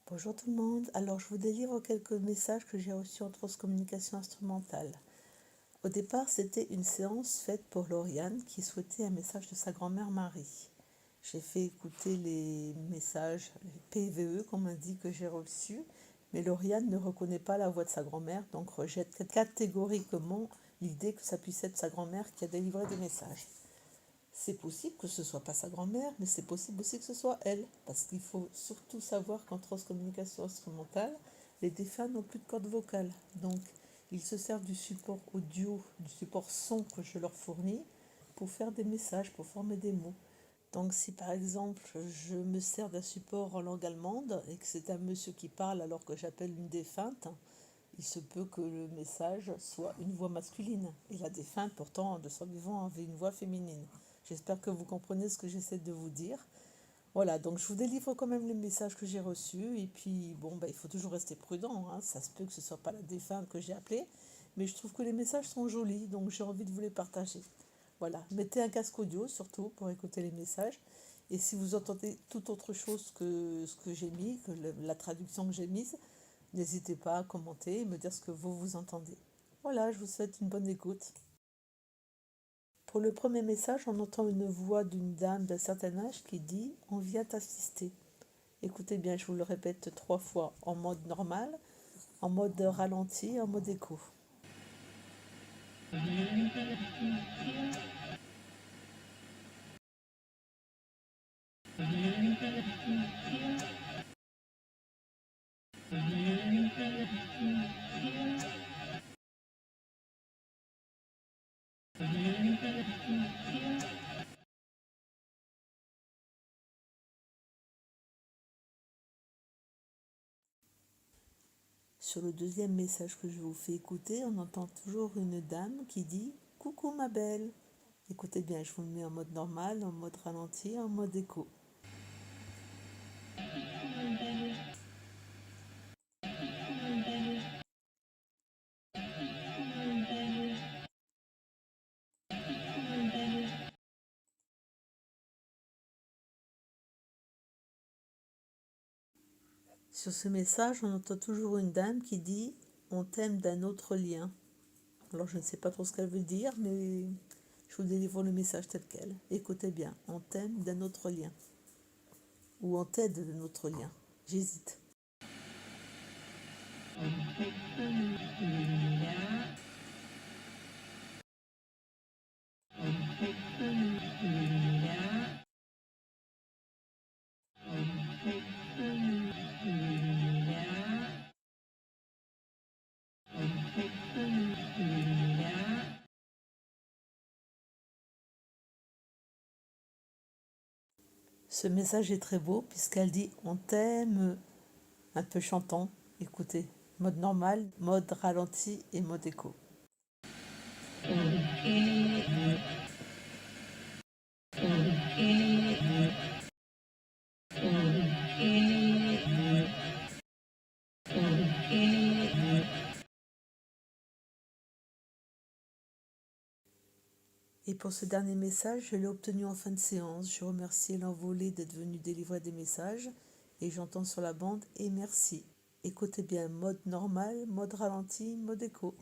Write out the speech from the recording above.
Bonjour tout le monde, alors je vous délivre quelques messages que j'ai reçus en transcommunication instrumentale. Au départ, c'était une séance faite pour Lauriane qui souhaitait un message de sa grand-mère Marie. J'ai fait écouter les messages, les PVE comme on dit que j'ai reçus, mais Lauriane ne reconnaît pas la voix de sa grand-mère, donc rejette catégoriquement l'idée que ça puisse être sa grand-mère qui a délivré des messages. C'est possible que ce soit pas sa grand-mère, mais c'est possible aussi que ce soit elle. Parce qu'il faut surtout savoir qu'en transcommunication instrumentale, les défunts n'ont plus de corde vocale. Donc, ils se servent du support audio, du support son que je leur fournis pour faire des messages, pour former des mots. Donc, si par exemple, je me sers d'un support en langue allemande et que c'est un monsieur qui parle alors que j'appelle une défunte, il se peut que le message soit une voix masculine. Et la défunte, pourtant, de son vivant, avait une voix féminine. J'espère que vous comprenez ce que j'essaie de vous dire. Voilà, donc je vous délivre quand même les messages que j'ai reçus. Et puis, bon, il faut toujours rester prudent, hein. Ça se peut que ce ne soit pas la défunte que j'ai appelée. Mais je trouve que les messages sont jolis, donc j'ai envie de vous les partager. Voilà, mettez un casque audio surtout pour écouter les messages. Et si vous entendez toute autre chose que ce que j'ai mis, que la traduction que j'ai mise, n'hésitez pas à commenter et me dire ce que vous entendez. Voilà, je vous souhaite une bonne écoute. Pour le premier message, on entend une voix d'une dame d'un certain âge qui dit « On vient t'assister ». Écoutez bien, je vous le répète 3 fois en mode normal, en mode ralenti, en mode écho. Sur le deuxième message que je vous fais écouter, on entend toujours une dame qui dit « Coucou ma belle ». Écoutez bien, je vous le mets en mode normal, en mode ralenti, en mode écho. Sur ce message, on entend toujours une dame qui dit « On t'aime d'un autre lien ». Alors je ne sais pas trop ce qu'elle veut dire, mais je vous délivre le message tel quel. Écoutez bien, on t'aime d'un autre lien. Ou on t'aide d'un autre lien. J'hésite. Ce message est très beau puisqu'elle dit « On t'aime », un peu chantant. Écoutez, mode normal, mode ralenti et mode écho. Et pour ce dernier message, je l'ai obtenu en fin de séance. Je remercie l'envolée d'être venu délivrer des messages. Et j'entends sur la bande « Et merci ». Écoutez bien, mode normal, mode ralenti, mode écho.